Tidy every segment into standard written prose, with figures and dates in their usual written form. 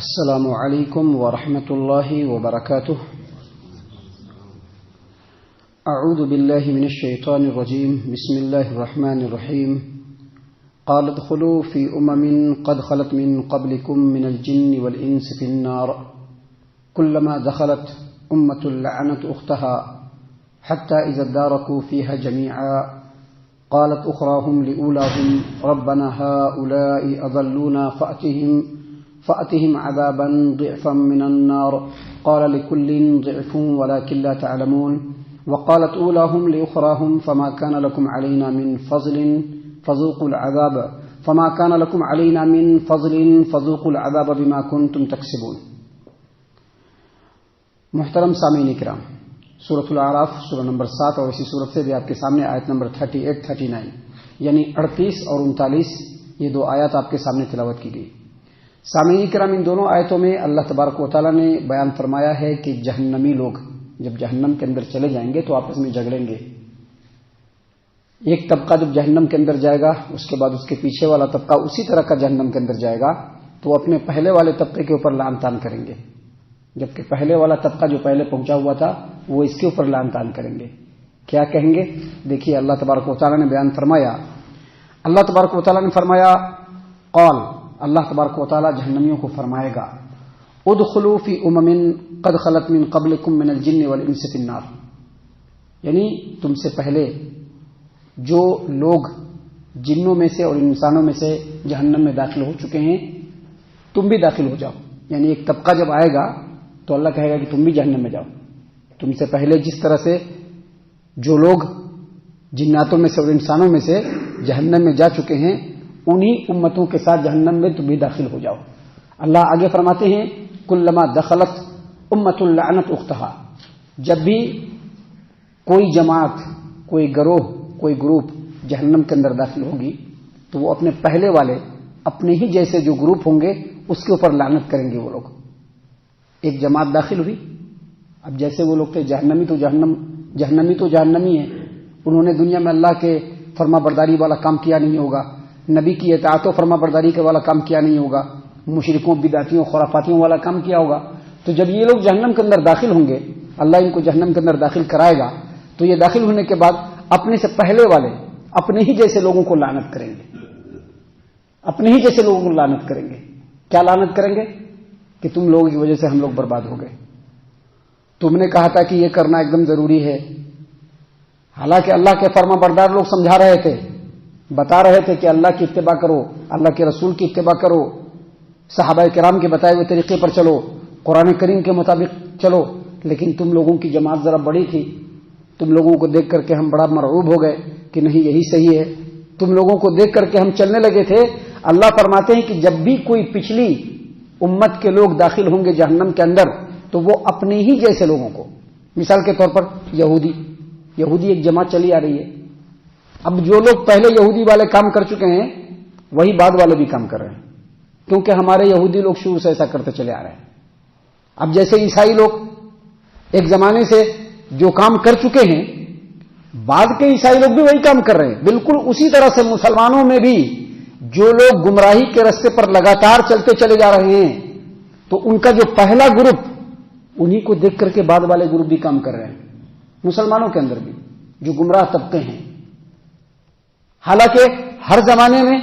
السلام علیکم ورحمۃ اللہ وبرکاتہ۔ اعوذ باللہ من الشیطان الرجیم، بسم اللہ الرحمن الرحیم۔ قال ادخلوا في قد خلت من قبلكم من الجن والانس في النار كلما دخلت لعنت اختها حتى اذا اداركوا فيها جميعا قالت اخراهم لاولاهم ربنا هؤلاء اضلونا فأتهم عذابا ضعفا من النار قال لكل ضعف ولكن لا تعلمون وقالت أولاهم لأخراهم فما كان لكم علينا من فضل فذوقوا العذاب بما كنتم تكسبون۔ محترم سامعین کرام، سورۃ الاعراف سورہ نمبر 7 اور اسی سورت سے بھی آپ کے سامنے آیت نمبر 38 39 یعنی 38 اور 39 یہ دو آیات آپ کے سامنے تلاوت کی گئی۔ سامعین کرام، ان دونوں آیتوں میں اللہ تبارک و تعالیٰ نے بیان فرمایا ہے کہ جہنمی لوگ جب جہنم کے اندر چلے جائیں گے تو آپس میں جھگڑیں گے۔ ایک طبقہ جب جہنم کے اندر جائے گا، اس کے بعد اس کے پیچھے والا طبقہ اسی طرح کا جہنم کے اندر جائے گا تو اپنے پہلے والے طبقے کے اوپر لعن طعن کریں گے، جبکہ پہلے والا طبقہ جو پہلے پہنچا ہوا تھا وہ اس کے اوپر لعن طعن کریں گے۔ کیا کہیں گے؟ دیکھیے اللہ تبارک و تعالیٰ نے بیان فرمایا۔ اللہ تبارک و تعالیٰ نے فرمایا، قال، اللہ تبارک و تعالیٰ جہنمیوں کو فرمائے گا، ادخلوا فی قد خلت من قبلکم من الجن والانس فی النار، یعنی تم سے پہلے جو لوگ جنوں میں سے اور انسانوں میں سے جہنم میں داخل ہو چکے ہیں تم بھی داخل ہو جاؤ۔ یعنی ایک طبقہ جب آئے گا تو اللہ کہے گا کہ تم بھی جہنم میں جاؤ۔ تم سے پہلے جس طرح سے جو لوگ جناتوں میں سے اور انسانوں میں سے جہنم میں جا چکے ہیں انہی امتوں کے ساتھ جہنم میں تم بھی داخل ہو جاؤ۔ اللہ آگے فرماتے ہیں، کلما دخلت امت لعنت اختها، جب بھی کوئی جماعت، کوئی گروہ، کوئی گروپ جہنم کے اندر داخل ہوگی تو وہ اپنے پہلے والے، اپنے ہی جیسے جو گروپ ہوں گے اس کے اوپر لعنت کریں گے۔ وہ لوگ، ایک جماعت داخل ہوئی، اب جیسے وہ لوگ تھے جہنمی تو جہنمی ہیں، انہوں نے دنیا میں اللہ کے فرما برداری والا کام کیا نہیں ہوگا، نبی کی اطاعت و فرما برداری کے والا کام کیا نہیں ہوگا، مشرکوں، بدعتیوں، خرافاتیوں والا کام کیا ہوگا۔ تو جب یہ لوگ جہنم کے اندر داخل ہوں گے، اللہ ان کو جہنم کے اندر داخل کرائے گا تو یہ داخل ہونے کے بعد اپنے سے پہلے والے اپنے ہی جیسے لوگوں کو لعنت کریں گے، اپنے ہی جیسے لوگوں کو لعنت کریں گے۔ کیا لعنت کریں گے؟ کہ تم لوگوں کی وجہ سے ہم لوگ برباد ہو گئے، تم نے کہا تھا کہ یہ کرنا ایک دم ضروری ہے، حالانکہ اللہ کے فرما بردار لوگ سمجھا رہے تھے، بتا رہے تھے کہ اللہ کی اتباع کرو، اللہ کے رسول کی اتباع کرو، صحابہ کرام کے بتائے ہوئے طریقے پر چلو، قرآن کریم کے مطابق چلو، لیکن تم لوگوں کی جماعت ذرا بڑی تھی، تم لوگوں کو دیکھ کر کے ہم بڑا مرعوب ہو گئے کہ نہیں یہی صحیح ہے، تم لوگوں کو دیکھ کر کے ہم چلنے لگے تھے۔ اللہ فرماتے ہیں کہ جب بھی کوئی پچھلی امت کے لوگ داخل ہوں گے جہنم کے اندر تو وہ اپنے ہی جیسے لوگوں کو، مثال کے طور پر یہودی ایک جماعت چلی آ رہی ہے، اب جو لوگ پہلے یہودی والے کام کر چکے ہیں وہی بعد والے بھی کام کر رہے ہیں، کیونکہ ہمارے یہودی لوگ شروع سے ایسا کرتے چلے آ رہے ہیں۔ اب جیسے عیسائی لوگ ایک زمانے سے جو کام کر چکے ہیں، بعد کے عیسائی لوگ بھی وہی کام کر رہے ہیں، بالکل اسی طرح سے مسلمانوں میں بھی جو لوگ گمراہی کے راستے پر لگاتار چلتے چلے جا رہے ہیں تو ان کا جو پہلا گروپ انہی کو دیکھ کر کے بعد والے گروپ بھی کام کر رہے ہیں، مسلمانوں کے اندر بھی جو گمراہ طبقے ہیں۔ حالانکہ ہر زمانے میں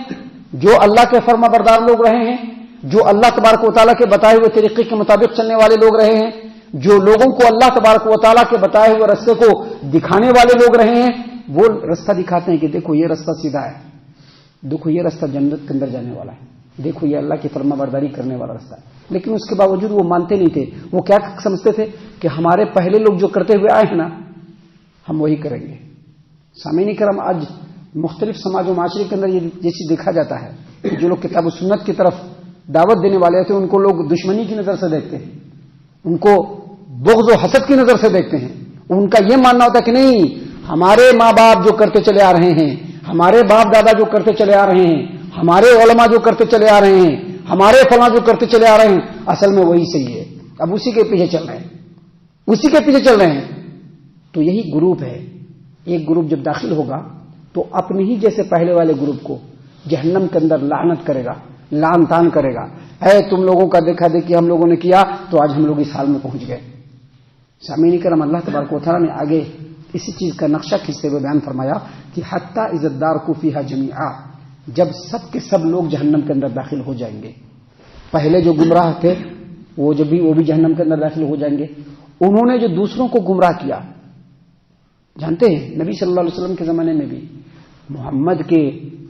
جو اللہ کے فرما بردار لوگ رہے ہیں، جو اللہ تبارک و تعالیٰ کے بتائے ہوئے طریقے کے مطابق چلنے والے لوگ رہے ہیں، جو لوگوں کو اللہ تبارک و تعالیٰ کے بتائے ہوئے راستے کو دکھانے والے لوگ رہے ہیں، وہ راستہ دکھاتے ہیں کہ دیکھو یہ راستہ سیدھا ہے، دیکھو یہ راستہ جنت کے اندر جانے والا ہے، دیکھو یہ اللہ کی فرما برداری کرنے والا راستہ ہے۔ لیکن اس کے باوجود وہ مانتے نہیں تھے، وہ کیا سمجھتے تھے کہ ہمارے پہلے لوگ جو کرتے ہوئے آئے ہیں نا ہم وہی کریں گے۔ سامعین کرام، آج مختلف سماج و معاشرے کے اندر یہ جیسی دیکھا جاتا ہے کہ جو لوگ کتاب و سنت کی طرف دعوت دینے والے ہوتے ہیں ان کو لوگ دشمنی کی نظر سے دیکھتے ہیں، ان کو بغض و حسد کی نظر سے دیکھتے ہیں۔ ان کا یہ ماننا ہوتا ہے کہ نہیں، ہمارے ماں باپ جو کرتے چلے آ رہے ہیں، ہمارے باپ دادا جو کرتے چلے آ رہے ہیں، ہمارے علماء جو کرتے چلے آ رہے ہیں، ہمارے فلاں جو کرتے چلے آ رہے ہیں، اصل میں وہی صحیح ہے، اب اسی کے پیچھے چل رہے ہیں۔ تو یہی گروپ ہے، ایک گروپ جب داخل ہوگا تو اپنے ہی جیسے پہلے والے گروپ کو جہنم کے اندر لعنت کرے گا، لعن تان کرے گا، اے تم لوگوں کا دیکھا دیکھی ہم لوگوں نے کیا تو آج ہم لوگ اس حال میں پہنچ گئے۔ سامعین کرام، اللہ تبارک و تعالیٰ نے آگے اسی چیز کا نقشہ کھینچتے ہوئے بیان فرمایا کہ حتی اذا ادارکوا فیہا جمیعا، جب سب کے سب لوگ جہنم کے اندر داخل ہو جائیں گے، پہلے جو گمراہ تھے وہ بھی جہنم کے اندر داخل ہو جائیں گے، انہوں نے جو دوسروں کو گمراہ کیا، جانتے ہیں نبی صلی اللہ علیہ وسلم کے زمانے میں بھی محمد کے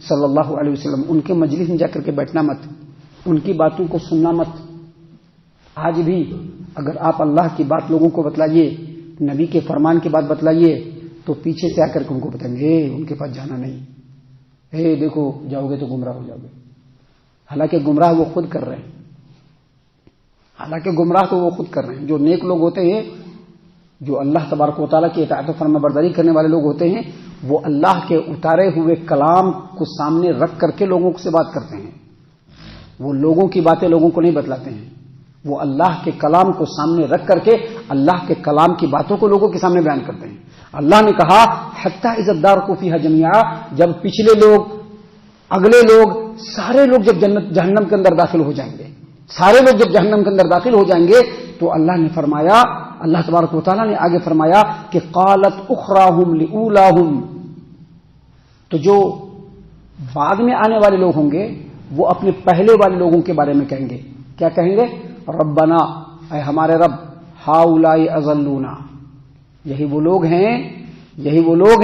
صلی اللہ علیہ وسلم ان کے مجلس میں جا کر کے بیٹھنا مت، ان کی باتوں کو سننا مت۔ آج بھی اگر آپ اللہ کی بات لوگوں کو بتلائیے، نبی کے فرمان کی بات بتلائیے تو پیچھے سے آ کر کے ان کو بتائیں گے ان کے پاس جانا نہیں، دیکھو جاؤ گے تو گمراہ ہو جاؤ گے۔ حالانکہ گمراہ وہ خود کر رہے ہیں، حالانکہ گمراہ تو وہ خود کر رہے ہیں۔ جو نیک لوگ ہوتے ہیں، جو اللہ تبارک و تعالیٰ کی اطاعت و فرما برداری کرنے والے لوگ ہوتے ہیں، وہ اللہ کے اتارے ہوئے کلام کو سامنے رکھ کر کے لوگوں سے بات کرتے ہیں، وہ لوگوں کی باتیں لوگوں کو نہیں بتلاتے ہیں، وہ اللہ کے کلام کو سامنے رکھ کر کے اللہ کے کلام کی باتوں کو لوگوں کے سامنے بیان کرتے ہیں۔ اللہ نے کہا حتی اذا ادارکوا فیہا جمیعا، جب پچھلے لوگ، اگلے لوگ، سارے لوگ جب جہنم کے اندر داخل ہو جائیں گے، سارے لوگ جب جہنم کے اندر داخل ہو جائیں گے تو اللہ نے فرمایا، اللہ تبارک و تعالیٰ نے آگے فرمایا کہ قالت اخراہم لاولاہم، تو جو بعد میں آنے والے لوگ ہوں گے وہ اپنے پہلے والے لوگوں کے بارے میں کہیں گے، کیا کہیں گے؟ ربنا، اے ہمارے رب، ہؤلاء اضلونا، یہی وہ لوگ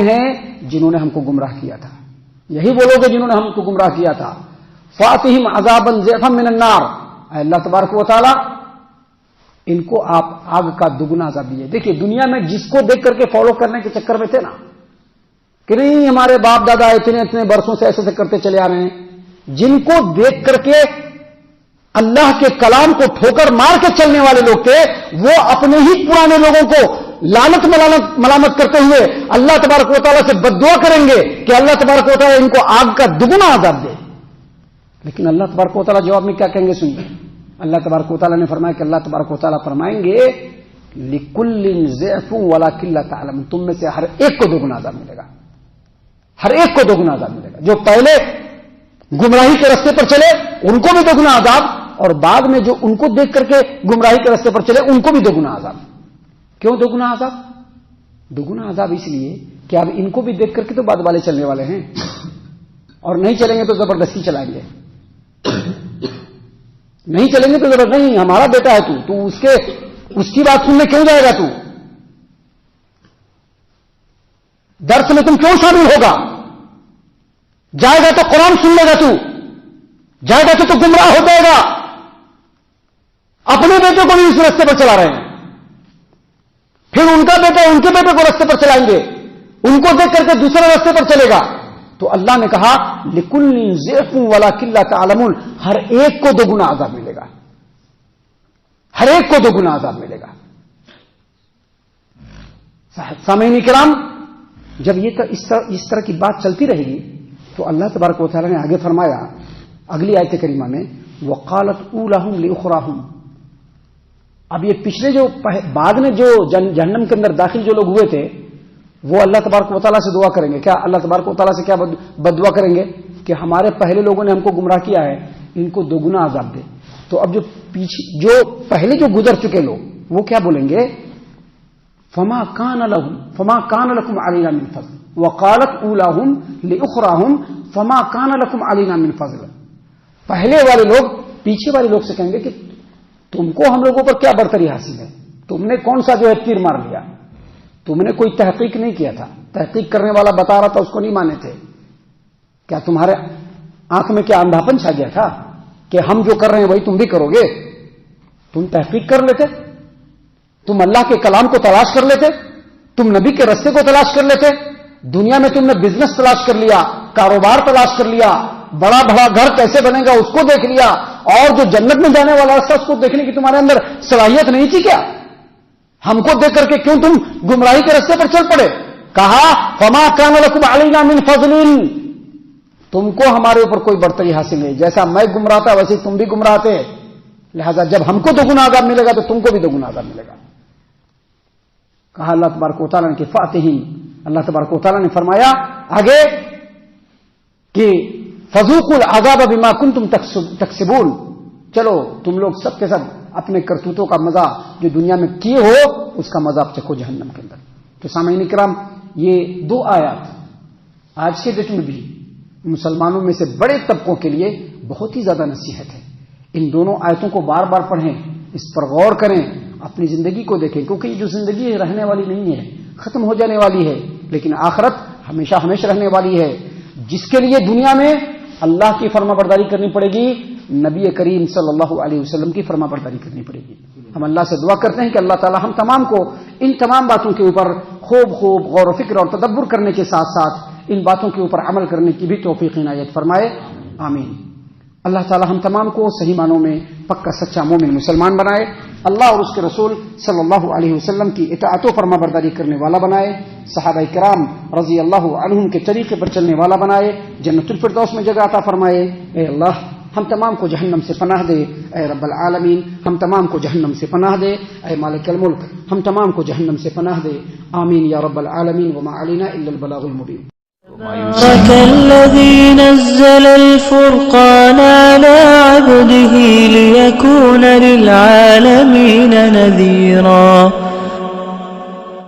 ہیں جنہوں نے ہم کو گمراہ کیا تھا، یہی وہ لوگ ہیں جنہوں نے ہم کو گمراہ کیا تھا۔ فاتہم عذابا ضعفا من النار، اے اللہ تبارک و تعالی ان کو آپ آگ کا دگنا عذاب دیجیے۔ دیکھیے دنیا میں جس کو دیکھ کر کے فالو کرنے کے چکر میں تھے نا، کہ نہیں ہمارے باپ دادا اتنے برسوں سے ایسے کرتے چلے آ رہے ہیں، جن کو دیکھ کر کے اللہ کے کلام کو ٹھوکر مار کے چلنے والے لوگ تھے، وہ اپنے ہی پرانے لوگوں کو لعنت ملامت کرتے ہوئے اللہ تبارک و تعالیٰ سے بد دعا کریں گے کہ اللہ تبارک و تعالیٰ ان کو آگ کا دگنا عذاب دے۔ لیکن اللہ تبارک و تعالیٰ جواب میں کیا کہیں گے سنیے، اللہ تبارک و تعالیٰ نے فرمایا کہ اللہ تبارک و تعالیٰ فرمائیں گے لِكُلٍّ ضِعْفٌ وَلَكِنْ لَا تَعْلَمُونَ، تم میں سے ہر ایک کو دگنا عذاب ملے گا، ہر ایک کو دگنا عذاب ملے گا۔ جو پہلے گمراہی کے راستے پر چلے ان کو بھی دگنا عذاب، اور بعد میں جو ان کو دیکھ کر کے گمراہی کے راستے پر چلے ان کو بھی دگنا عذاب۔ کیوں دگنا عذاب؟ دگنا عذاب اس لیے کہ اب ان کو بھی دیکھ کر کے تو بعد والے چلنے والے ہیں، اور نہیں چلیں گے تو زبردستی چلائیں گے، نہیں چلیں گے تو زبردستی، نہیں ہمارا بیٹا ہے تو اس کی بات سننے کیوں جائے گا؟ تو درس میں تم کیوں شامل ہوگا؟ جائے گا تو قرآن سن لے گا، تو جائے گا تو گمراہ ہو جائے گا۔ اپنے بیٹے کو بھی اس راستے پر چلا رہے ہیں، پھر ان کا بیٹا ان کے بیٹے کو راستے پر چلائیں گے، ان کو دیکھ کر کے دوسرے راستے پر چلے گا۔ تو اللہ نے کہا لِكُلٍّ ضِعْفٌ وَلَكِنْ لَا تَعْلَمُونَ، ہر ایک کو دگنا عذاب ملے گا، ہر ایک کو دگنا عذاب ملے گا۔ سامعین کرام، جب یہ اس طرح کی بات چلتی رہے گی تو اللہ تبارک و تعالیٰ نے آگے فرمایا اگلی آیت کریمہ میں وَقَالَتْ أُولَاهُمْ لِأُخْرَاهُمْ، اب یہ پچھلے جو بعد میں جو جہنم کے اندر داخل جو لوگ ہوئے تھے وہ اللہ تبارک و تعالیٰ سے دعا کریں گے، کیا اللہ تبارک و تعالیٰ سے کیا بد دعا کریں گے کہ ہمارے پہلے لوگوں نے ہم کو گمراہ کیا ہے، ان کو دوگنا عذاب دے۔ تو اب جو پہلے جو گزر چکے لوگ وہ کیا بولیں گے؟ فما كان لكم علينا من فضل وقالت اولاهم لاخراهم فما كان لكم علينا من فضل، پہلے والے لوگ پیچھے والے لوگ سے کہیں گے کہ تم کو ہم لوگوں پر کیا برتری حاصل ہے، تم نے کون سا جو ہے تیر مار لیا، تم نے کوئی تحقیق نہیں کیا تھا، تحقیق کرنے والا بتا رہا تھا اس کو نہیں مانے تھے، کیا تمہارے آنکھ میں کیا اندھاپن چھا گیا تھا کہ ہم جو کر رہے ہیں وہی تم بھی کرو گے؟ تم تحقیق کر لیتے، تم اللہ کے کلام کو تلاش کر لیتے، تم نبی کے رستے کو تلاش کر لیتے، دنیا میں تم نے بزنس تلاش کر لیا، کاروبار تلاش کر لیا، بڑا بڑا گھر کیسے بنے گا اس کو دیکھ لیا، اور جو جنت میں جانے والا راستہ اس کو دیکھنے کی تمہارے اندر صلاحیت نہیں تھی کیا؟ ہم کو دیکھ کر کے کیوں تم گمراہی کے راستے پر چل پڑے؟ کہا فما كان لكم علينا من فضل، تم کو ہمارے اوپر کوئی برتری حاصل نہیں، جیسا میں گمراہ تھا ویسے تم بھی گمراہ تھے، لہذا جب ہم کو دوگنا عذاب ملے گا تو تم کو بھی دوگنا عذاب ملے گا۔ کہا اللہ تبارک و تعالیٰ نے کہ فاتحین، اللہ تبارک و تعالیٰ نے فرمایا آگے کہ فذوقوا العذاب بما کنتم تکسبون، چلو تم لوگ سب کے سب اپنے کرتوتوں کا مزہ جو دنیا میں کیے ہو اس کا مزہ چکھو جہنم کے اندر۔ تو سامعین کرام، یہ دو آیات آج کے ڈیٹ میں بھی مسلمانوں میں سے بڑے طبقوں کے لیے بہت ہی زیادہ نصیحت ہے۔ ان دونوں آیتوں کو بار بار پڑھیں، اس پر غور کریں، اپنی زندگی کو دیکھیں، کیونکہ یہ جو زندگی رہنے والی نہیں ہے، ختم ہو جانے والی ہے، لیکن آخرت ہمیشہ ہمیشہ رہنے والی ہے، جس کے لیے دنیا میں اللہ کی فرما برداری کرنی پڑے گی، نبی کریم صلی اللہ علیہ وسلم کی فرما برداری کرنی پڑے گی۔ ہم اللہ سے دعا کرتے ہیں کہ اللہ تعالی ہم تمام کو ان تمام باتوں کے اوپر خوب غور و فکر اور تدبر کرنے کے ساتھ ساتھ ان باتوں کے اوپر عمل کرنے کی بھی توفیق عنایت فرمائے، آمین۔ اللہ تعالی ہم تمام کو صحیح معنوں میں پکا سچا مومن مسلمان بنائے، اللہ اور اس کے رسول صلی اللہ علیہ وسلم کی اطاعت و فرما برداری کرنے والا بنائے، صحابہ کرام رضی اللہ عنہم کے طریقے پر چلنے والا بنائے، جنت الفردوس میں جگہ عطا فرمائے۔ اے اللہ ہم تمام کو جہنم سے پناہ دے، اے رب العالمین ہم تمام کو جہنم سے پناہ دے، اے مالک الملک ہم تمام کو جہنم سے پناہ دے، آمین یا رب العالمین، وما علینا الا البلاغ المبین۔ تبارك الذي نزل الفرقان على عبده ليكون للعالمين نذيرا